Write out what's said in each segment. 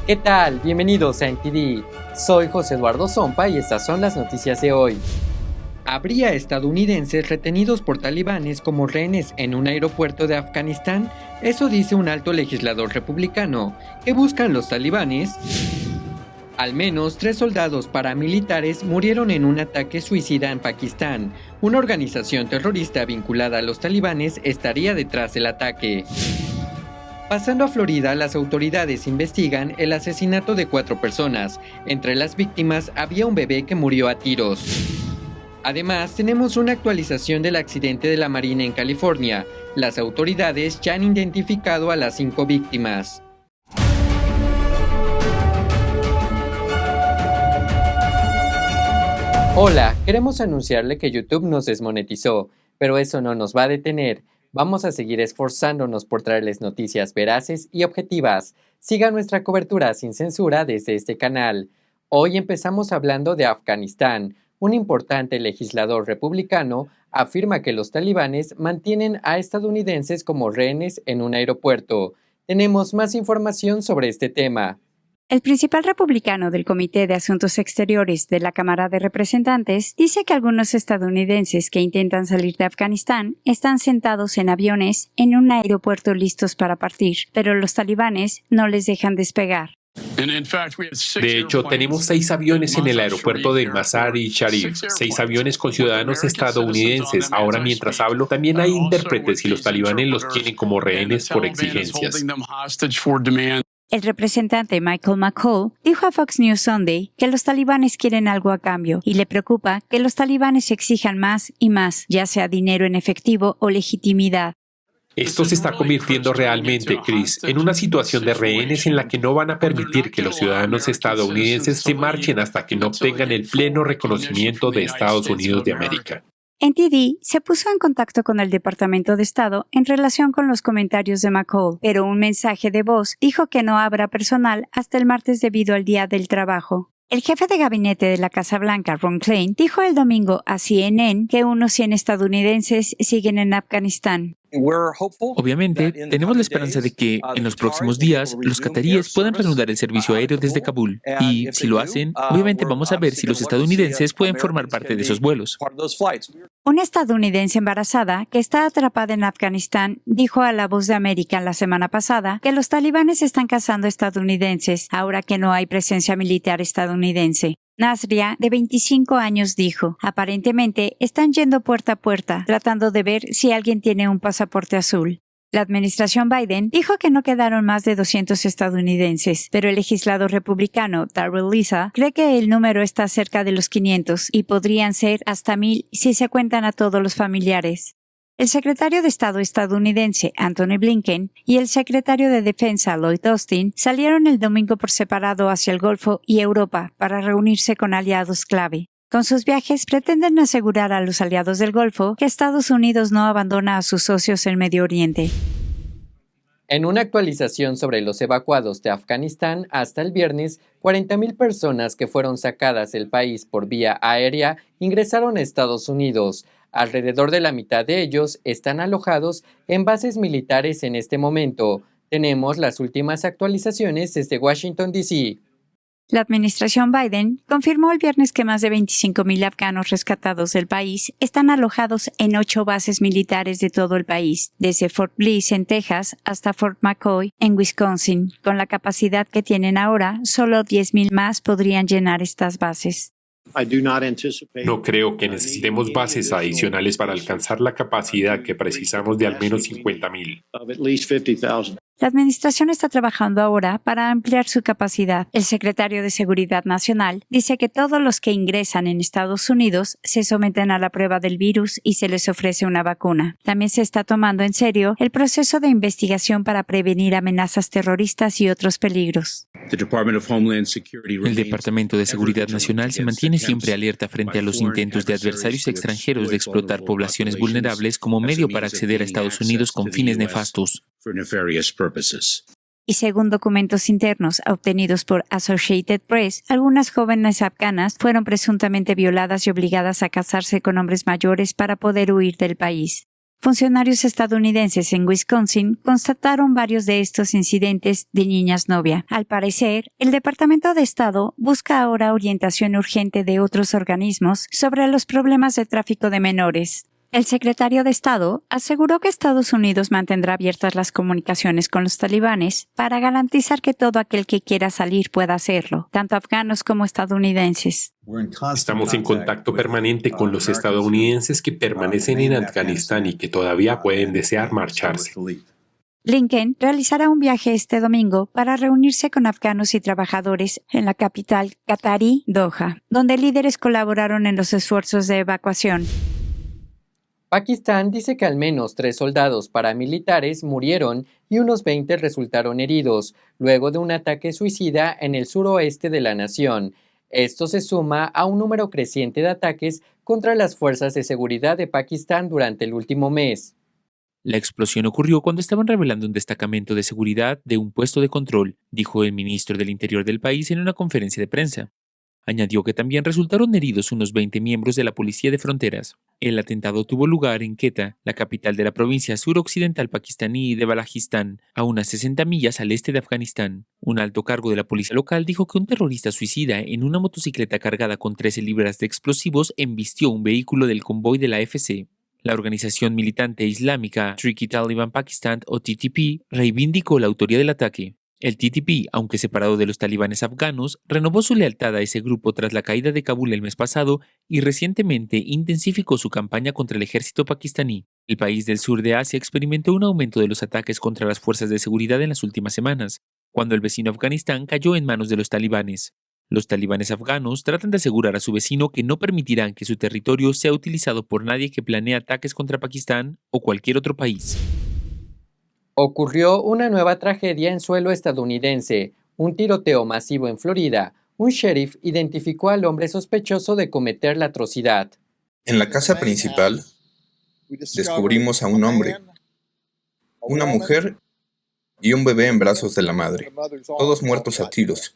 ¿Qué tal? Bienvenidos a NTD. Soy José Eduardo Zompa y estas son las noticias de hoy. ¿Habría estadounidenses retenidos por talibanes como rehenes en un aeropuerto de Afganistán? Eso dice un alto legislador republicano. ¿Qué buscan los talibanes? Al menos 3 soldados paramilitares murieron en un ataque suicida en Pakistán. Una organización terrorista vinculada a los talibanes estaría detrás del ataque. Pasando a Florida, las autoridades investigan el asesinato de 4 personas. Entre las víctimas había un bebé que murió a tiros. Además, tenemos una actualización del accidente de la Marina en California. Las autoridades ya han identificado a las 5 víctimas. Hola, queremos anunciarle que YouTube nos desmonetizó, pero eso no nos va a detener. Vamos a seguir esforzándonos por traerles noticias veraces y objetivas. Siga nuestra cobertura sin censura desde este canal. Hoy empezamos hablando de Afganistán. Un importante legislador republicano afirma que los talibanes mantienen a estadounidenses como rehenes en un aeropuerto. Tenemos más información sobre este tema. El principal republicano del Comité de Asuntos Exteriores de la Cámara de Representantes dice que algunos estadounidenses que intentan salir de Afganistán están sentados en aviones en un aeropuerto listos para partir, pero los talibanes no les dejan despegar. De hecho, tenemos 6 aviones en el aeropuerto de Mazar-i-Sharif, 6 aviones con ciudadanos estadounidenses. Ahora, mientras hablo, también hay intérpretes y los talibanes los tienen como rehenes por exigencias. El representante Michael McCall dijo a Fox News Sunday que los talibanes quieren algo a cambio y le preocupa que los talibanes exijan más y más, ya sea dinero en efectivo o legitimidad. Esto se está convirtiendo realmente, Chris, en una situación de rehenes en la que no van a permitir que los ciudadanos estadounidenses se marchen hasta que no obtengan el pleno reconocimiento de Estados Unidos de América. NTD se puso en contacto con el Departamento de Estado en relación con los comentarios de McCall, pero un mensaje de voz dijo que no habrá personal hasta el martes debido al Día del Trabajo. El jefe de gabinete de la Casa Blanca, Ron Klain, dijo el domingo a CNN que unos 100 estadounidenses siguen en Afganistán. Obviamente, tenemos la esperanza de que, en los próximos días, los cataríes puedan reanudar el servicio aéreo desde Kabul. Y, si lo hacen, obviamente vamos a ver si los estadounidenses pueden formar parte de esos vuelos. Una estadounidense embarazada que está atrapada en Afganistán dijo a La Voz de América la semana pasada que los talibanes están cazando estadounidenses ahora que no hay presencia militar estadounidense. Nasria, de 25 años, dijo, aparentemente están yendo puerta a puerta, tratando de ver si alguien tiene un pasaporte azul. La administración Biden dijo que no quedaron más de 200 estadounidenses, pero el legislador republicano Darrell Issa cree que el número está cerca de los 500 y podrían ser hasta 1000 si se cuentan a todos los familiares. El secretario de Estado estadounidense Antony Blinken y el secretario de Defensa Lloyd Austin salieron el domingo por separado hacia el Golfo y Europa para reunirse con aliados clave. Con sus viajes pretenden asegurar a los aliados del Golfo que Estados Unidos no abandona a sus socios en Medio Oriente. En una actualización sobre los evacuados de Afganistán, hasta el viernes, 40,000 personas que fueron sacadas del país por vía aérea ingresaron a Estados Unidos. Alrededor de la mitad de ellos están alojados en bases militares en este momento. Tenemos las últimas actualizaciones desde Washington, D.C. La administración Biden confirmó el viernes que más de 25,000 afganos rescatados del país están alojados en 8 bases militares de todo el país, desde Fort Bliss en Texas hasta Fort McCoy en Wisconsin. Con la capacidad que tienen ahora, solo 10,000 más podrían llenar estas bases. No creo que necesitemos bases adicionales para alcanzar la capacidad que precisamos de al menos 50,000. La administración está trabajando ahora para ampliar su capacidad. El secretario de Seguridad Nacional dice que todos los que ingresan en Estados Unidos se someten a la prueba del virus y se les ofrece una vacuna. También se está tomando en serio el proceso de investigación para prevenir amenazas terroristas y otros peligros. El Departamento de Seguridad Nacional se mantiene siempre alerta frente a los intentos de adversarios extranjeros de explotar poblaciones vulnerables como medio para acceder a Estados Unidos con fines nefastos. Y según documentos internos obtenidos por Associated Press, algunas jóvenes afganas fueron presuntamente violadas y obligadas a casarse con hombres mayores para poder huir del país. Funcionarios estadounidenses en Wisconsin constataron varios de estos incidentes de niñas novia. Al parecer, el Departamento de Estado busca ahora orientación urgente de otros organismos sobre los problemas de tráfico de menores. El secretario de Estado aseguró que Estados Unidos mantendrá abiertas las comunicaciones con los talibanes para garantizar que todo aquel que quiera salir pueda hacerlo, tanto afganos como estadounidenses. Estamos en contacto permanente con los estadounidenses que permanecen en Afganistán y que todavía pueden desear marcharse. Blinken realizará un viaje este domingo para reunirse con afganos y trabajadores en la capital qatarí, Doha, donde líderes colaboraron en los esfuerzos de evacuación. Pakistán dice que al menos 3 soldados paramilitares murieron y unos 20 resultaron heridos luego de un ataque suicida en el suroeste de la nación. Esto se suma a un número creciente de ataques contra las fuerzas de seguridad de Pakistán durante el último mes. La explosión ocurrió cuando estaban revelando un destacamento de seguridad de un puesto de control, dijo el ministro del Interior del país en una conferencia de prensa. Añadió que también resultaron heridos unos 20 miembros de la Policía de Fronteras. El atentado tuvo lugar en Quetta, la capital de la provincia suroccidental pakistaní de Balajistán, a unas 60 millas al este de Afganistán. Un alto cargo de la policía local dijo que un terrorista suicida en una motocicleta cargada con 13 libras de explosivos embistió un vehículo del convoy de la AFC. La organización militante islámica Tehrik-i-Taliban Pakistan, o TTP, reivindicó la autoría del ataque. El TTP, aunque separado de los talibanes afganos, renovó su lealtad a ese grupo tras la caída de Kabul el mes pasado y recientemente intensificó su campaña contra el ejército pakistaní. El país del sur de Asia experimentó un aumento de los ataques contra las fuerzas de seguridad en las últimas semanas, cuando el vecino Afganistán cayó en manos de los talibanes. Los talibanes afganos tratan de asegurar a su vecino que no permitirán que su territorio sea utilizado por nadie que planee ataques contra Pakistán o cualquier otro país. Ocurrió una nueva tragedia en suelo estadounidense, un tiroteo masivo en Florida. Un sheriff identificó al hombre sospechoso de cometer la atrocidad. En la casa principal descubrimos a un hombre, una mujer y un bebé en brazos de la madre, todos muertos a tiros.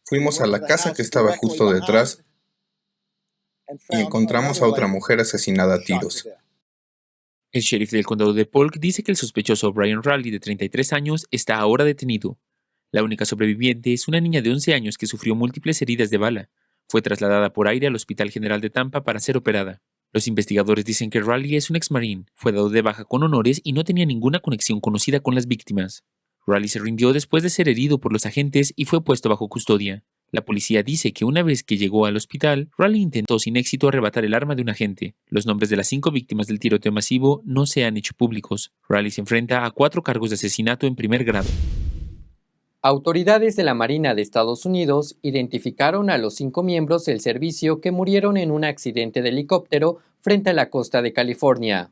Fuimos a la casa que estaba justo detrás y encontramos a otra mujer asesinada a tiros. El sheriff del condado de Polk dice que el sospechoso Brian Raleigh, de 33 años, está ahora detenido. La única sobreviviente es una niña de 11 años que sufrió múltiples heridas de bala. Fue trasladada por aire al Hospital General de Tampa para ser operada. Los investigadores dicen que Raleigh es un ex-marín, fue dado de baja con honores y no tenía ninguna conexión conocida con las víctimas. Raleigh se rindió después de ser herido por los agentes y fue puesto bajo custodia. La policía dice que una vez que llegó al hospital, Raleigh intentó sin éxito arrebatar el arma de un agente. Los nombres de las 5 víctimas del tiroteo masivo no se han hecho públicos. Raleigh se enfrenta a 4 cargos de asesinato en primer grado. Autoridades de la Marina de Estados Unidos identificaron a los 5 miembros del servicio que murieron en un accidente de helicóptero frente a la costa de California.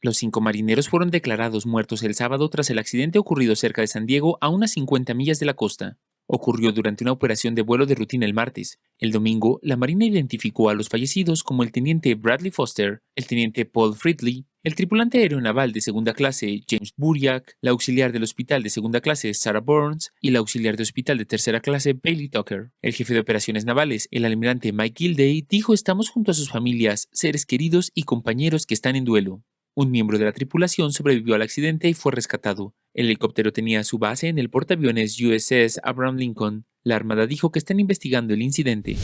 Los 5 marineros fueron declarados muertos el sábado tras el accidente ocurrido cerca de San Diego, a unas 50 millas de la costa. Ocurrió durante una operación de vuelo de rutina el martes. El domingo, la Marina identificó a los fallecidos como el teniente Bradley Foster, el teniente Paul Fridley, el tripulante aeronaval de segunda clase James Buriak, la auxiliar del hospital de segunda clase Sarah Burns y la auxiliar de hospital de tercera clase Bailey Tucker. El jefe de operaciones navales, el almirante Mike Gilday, dijo: "Estamos junto a sus familias, seres queridos y compañeros que están en duelo". Un miembro de la tripulación sobrevivió al accidente y fue rescatado. El helicóptero tenía su base en el portaaviones USS Abraham Lincoln. La Armada dijo que están investigando el incidente.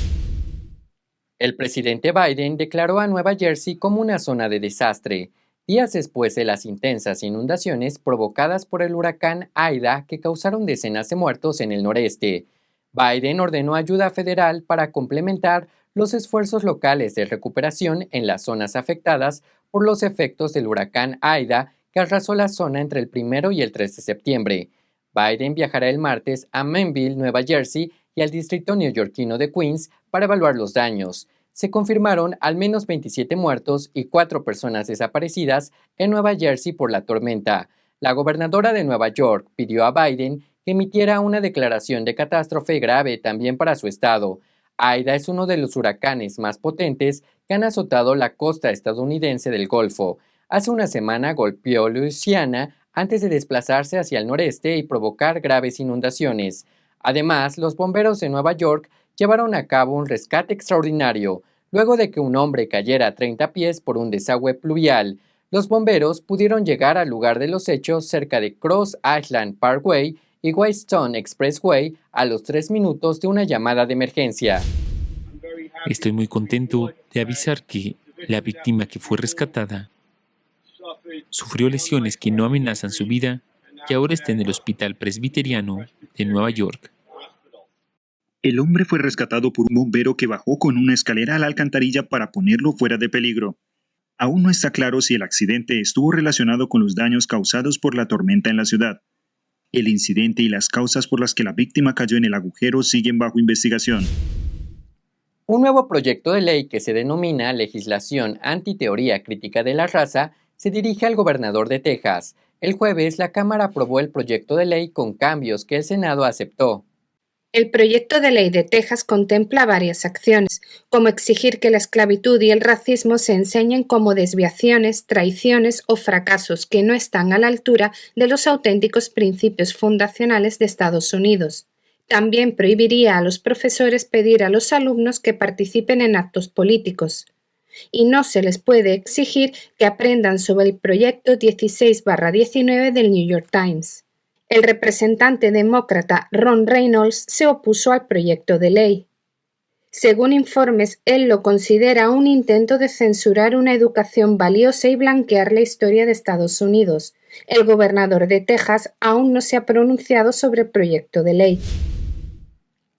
El presidente Biden declaró a Nueva Jersey como una zona de desastre, días después de las intensas inundaciones provocadas por el huracán Aida que causaron decenas de muertos en el noreste. Biden ordenó ayuda federal para complementar los esfuerzos locales de recuperación en las zonas afectadas por los efectos del huracán Aida que arrasó la zona entre el 1 y el 3 de septiembre. Biden viajará el martes a Manville, Nueva Jersey, y al distrito neoyorquino de Queens para evaluar los daños. Se confirmaron al menos 27 muertos y 4 personas desaparecidas en Nueva Jersey por la tormenta. La gobernadora de Nueva York pidió a Biden que emitiera una declaración de catástrofe grave también para su estado. Aida es uno de los huracanes más potentes que han azotado la costa estadounidense del Golfo. Hace una semana golpeó Luisiana antes de desplazarse hacia el noreste y provocar graves inundaciones. Además, los bomberos de Nueva York llevaron a cabo un rescate extraordinario. luego de que un hombre cayera a 30 pies por un desagüe pluvial. Los bomberos pudieron llegar al lugar de los hechos cerca de Cross Island Parkway y Whitestone Expressway a los 3 minutos de una llamada de emergencia. Estoy muy contento de avisar que la víctima que fue rescatada sufrió lesiones que no amenazan su vida y ahora está en el Hospital Presbiteriano de Nueva York. El hombre fue rescatado por un bombero que bajó con una escalera a la alcantarilla para ponerlo fuera de peligro. Aún no está claro si el accidente estuvo relacionado con los daños causados por la tormenta en la ciudad. El incidente y las causas por las que la víctima cayó en el agujero siguen bajo investigación. Un nuevo proyecto de ley que se denomina Legislación Antiteoría Crítica de la Raza se dirige al gobernador de Texas. El jueves, la Cámara aprobó el proyecto de ley con cambios que el Senado aceptó. El proyecto de ley de Texas contempla varias acciones, como exigir que la esclavitud y el racismo se enseñen como desviaciones, traiciones o fracasos que no están a la altura de los auténticos principios fundacionales de Estados Unidos. También prohibiría a los profesores pedir a los alumnos que participen en actos políticos. Y no se les puede exigir que aprendan sobre el proyecto 16/19 del New York Times. El representante demócrata Ron Reynolds se opuso al proyecto de ley. Según informes, él lo considera un intento de censurar una educación valiosa y blanquear la historia de Estados Unidos. El gobernador de Texas aún no se ha pronunciado sobre el proyecto de ley.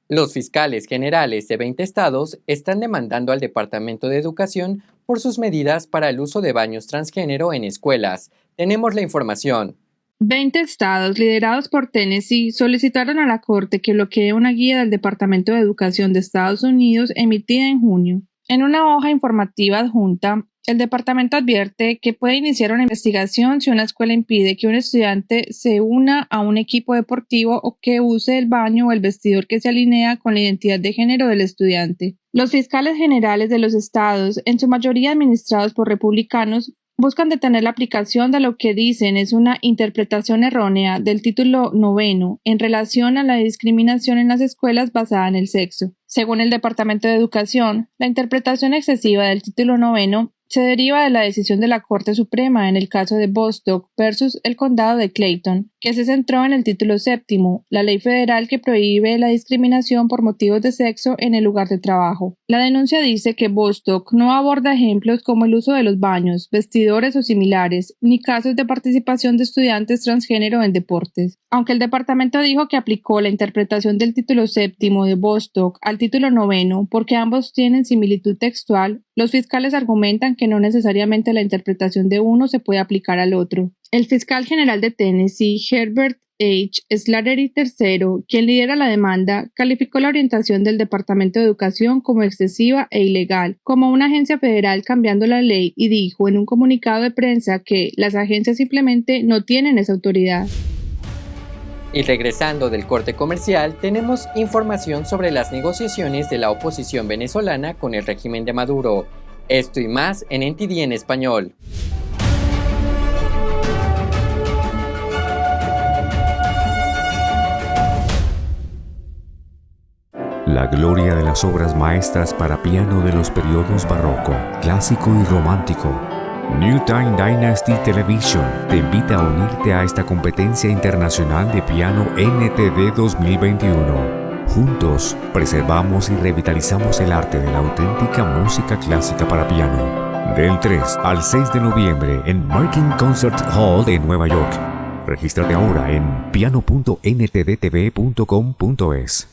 Los fiscales generales de 20 estados están demandando al Departamento de Educación por sus medidas para el uso de baños transgénero en escuelas. Tenemos la información. 20 estados, liderados por Tennessee, solicitaron a la Corte que bloquee una guía del Departamento de Educación de Estados Unidos emitida en junio. En una hoja informativa adjunta, el departamento advierte que puede iniciar una investigación si una escuela impide que un estudiante se una a un equipo deportivo o que use el baño o el vestidor que se alinea con la identidad de género del estudiante. Los fiscales generales de los estados, en su mayoría administrados por republicanos, buscan detener la aplicación de lo que dicen es una interpretación errónea del título 9 en relación a la discriminación en las escuelas basada en el sexo. Según el Departamento de Educación, la interpretación excesiva del título 9 se deriva de la decisión de la Corte Suprema en el caso de Bostock versus el condado de Clayton, que se centró en el título 7, la ley federal que prohíbe la discriminación por motivos de sexo en el lugar de trabajo. La denuncia dice que Bostock no aborda ejemplos como el uso de los baños, vestidores o similares, ni casos de participación de estudiantes transgénero en deportes. Aunque el departamento dijo que aplicó la interpretación del título 7 de Bostock al título 9 porque ambos tienen similitud textual, los fiscales argumentan que no necesariamente la interpretación de uno se puede aplicar al otro. El fiscal general de Tennessee, Herbert H. Slattery III, quien lidera la demanda, calificó la orientación del Departamento de Educación como excesiva e ilegal, como una agencia federal cambiando la ley, y dijo en un comunicado de prensa que las agencias simplemente no tienen esa autoridad. Y regresando del corte comercial, tenemos información sobre las negociaciones de la oposición venezolana con el régimen de Maduro. Esto y más en NTD en español. La gloria de las obras maestras para piano de los periodos barroco, clásico y romántico. New Time Dynasty Television te invita a unirte a esta competencia internacional de piano NTD 2021. Juntos, preservamos y revitalizamos el arte de la auténtica música clásica para piano. Del 3 al 6 de noviembre en Merkin Concert Hall de Nueva York. Regístrate ahora en piano.ntdtv.com.es.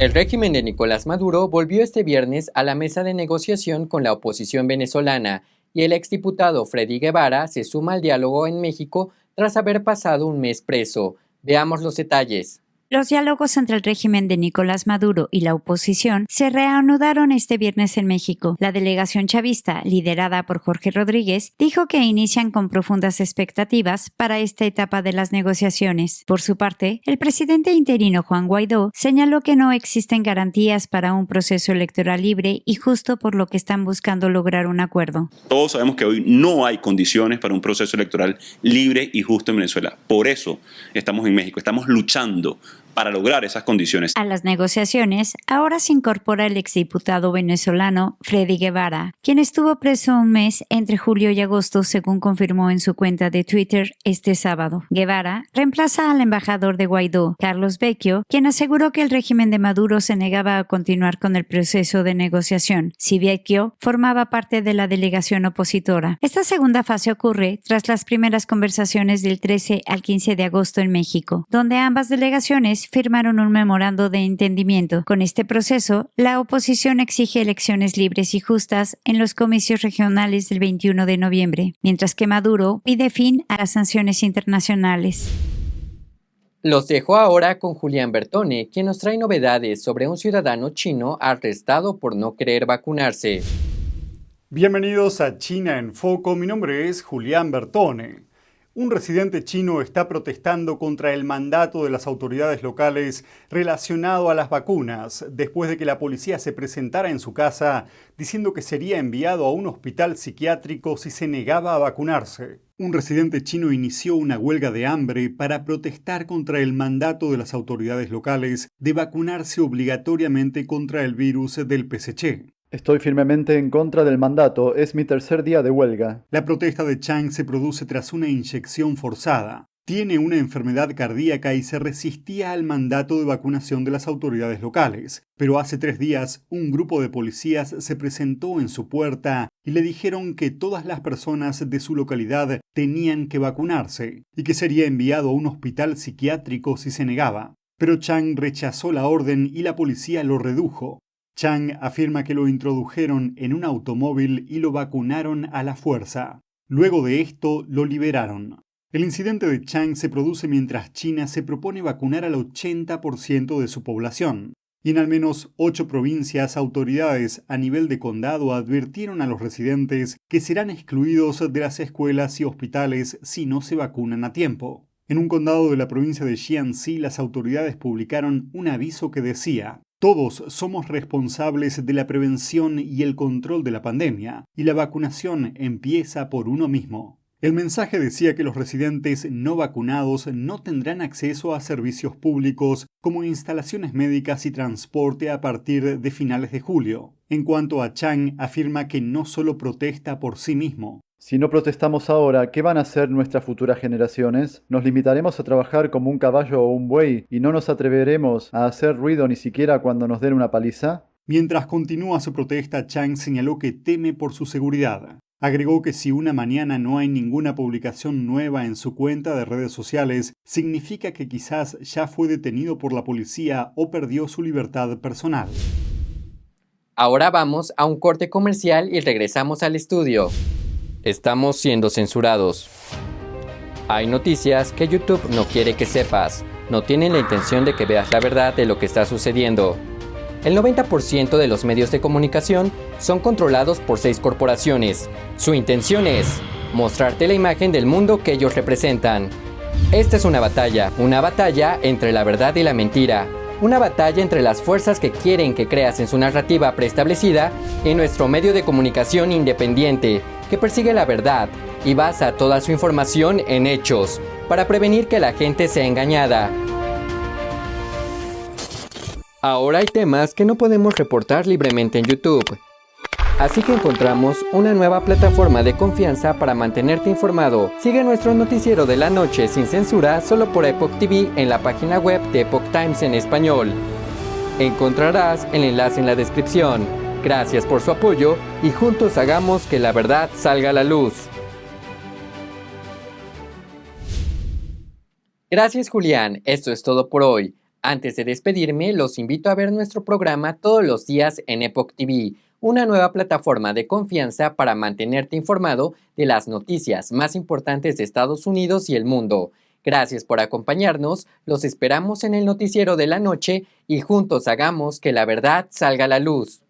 El régimen de Nicolás Maduro volvió este viernes a la mesa de negociación con la oposición venezolana y el exdiputado Freddy Guevara se suma al diálogo en México tras haber pasado un mes preso. Veamos los detalles. Los diálogos entre el régimen de Nicolás Maduro y la oposición se reanudaron este viernes en México. La delegación chavista, liderada por Jorge Rodríguez, dijo que inician con profundas expectativas para esta etapa de las negociaciones. Por su parte, el presidente interino Juan Guaidó señaló que no existen garantías para un proceso electoral libre y justo, por lo que están buscando lograr un acuerdo. Todos sabemos que hoy no hay condiciones para un proceso electoral libre y justo en Venezuela. Por eso estamos en México, estamos luchando para lograr esas condiciones. A las negociaciones ahora se incorpora el exdiputado venezolano Freddy Guevara, quien estuvo preso un mes entre julio y agosto, según confirmó en su cuenta de Twitter este sábado. Guevara reemplaza al embajador de Guaidó, Carlos Vecchio, quien aseguró que el régimen de Maduro se negaba a continuar con el proceso de negociación, si Vecchio formaba parte de la delegación opositora. Esta segunda fase ocurre tras las primeras conversaciones del 13 al 15 de agosto en México, donde ambas delegaciones firmaron un memorando de entendimiento. Con este proceso, la oposición exige elecciones libres y justas en los comicios regionales del 21 de noviembre, mientras que Maduro pide fin a las sanciones internacionales. Los dejo ahora con Julián Bertone, quien nos trae novedades sobre un ciudadano chino arrestado por no querer vacunarse. Bienvenidos a China en Foco, mi nombre es Julián Bertone. Un residente chino está protestando contra el mandato de las autoridades locales relacionado a las vacunas, después de que la policía se presentara en su casa diciendo que sería enviado a un hospital psiquiátrico si se negaba a vacunarse. Un residente chino inició una huelga de hambre para protestar contra el mandato de las autoridades locales de vacunarse obligatoriamente contra el virus del PSC. Estoy firmemente en contra del mandato. Es mi tercer día de huelga. La protesta de Chang se produce tras una inyección forzada. Tiene una enfermedad cardíaca y se resistía al mandato de vacunación de las autoridades locales. Pero hace 3 días, un grupo de policías se presentó en su puerta y le dijeron que todas las personas de su localidad tenían que vacunarse y que sería enviado a un hospital psiquiátrico si se negaba. Pero Chang rechazó la orden y la policía lo redujo. Chang afirma que lo introdujeron en un automóvil y lo vacunaron a la fuerza. Luego de esto, lo liberaron. El incidente de Chang se produce mientras China se propone vacunar al 80% de su población. Y en al menos 8 provincias, autoridades a nivel de condado advirtieron a los residentes que serán excluidos de las escuelas y hospitales si no se vacunan a tiempo. En un condado de la provincia de Jiangxi, las autoridades publicaron un aviso que decía: todos somos responsables de la prevención y el control de la pandemia, y la vacunación empieza por uno mismo. El mensaje decía que los residentes no vacunados no tendrán acceso a servicios públicos como instalaciones médicas y transporte a partir de finales de julio. En cuanto a Chang, afirma que no solo protesta por sí mismo. Si no protestamos ahora, ¿qué van a hacer nuestras futuras generaciones? ¿Nos limitaremos a trabajar como un caballo o un buey y no nos atreveremos a hacer ruido ni siquiera cuando nos den una paliza? Mientras continúa su protesta, Chang señaló que teme por su seguridad. Agregó que si una mañana no hay ninguna publicación nueva en su cuenta de redes sociales, significa que quizás ya fue detenido por la policía o perdió su libertad personal. Ahora vamos a un corte comercial y regresamos al estudio. Estamos siendo censurados. Hay noticias que YouTube no quiere que sepas. No tienen la intención de que veas la verdad de lo que está sucediendo. El 90% de los medios de comunicación son controlados por 6 corporaciones. Su intención es mostrarte la imagen del mundo que ellos representan. Esta es una batalla entre la verdad y la mentira. Una batalla entre las fuerzas que quieren que creas en su narrativa preestablecida y nuestro medio de comunicación independiente, que persigue la verdad y basa toda su información en hechos, para prevenir que la gente sea engañada. Ahora hay temas que no podemos reportar libremente en YouTube. Así que encontramos una nueva plataforma de confianza para mantenerte informado. Sigue nuestro noticiero de la noche sin censura solo por Epoch TV en la página web de Epoch Times en español. Encontrarás el enlace en la descripción. Gracias por su apoyo y juntos hagamos que la verdad salga a la luz. Gracias, Julián. Esto es todo por hoy. Antes de despedirme, los invito a ver nuestro programa todos los días en Epoch TV, una nueva plataforma de confianza para mantenerte informado de las noticias más importantes de Estados Unidos y el mundo. Gracias por acompañarnos, los esperamos en el noticiero de la noche y juntos hagamos que la verdad salga a la luz.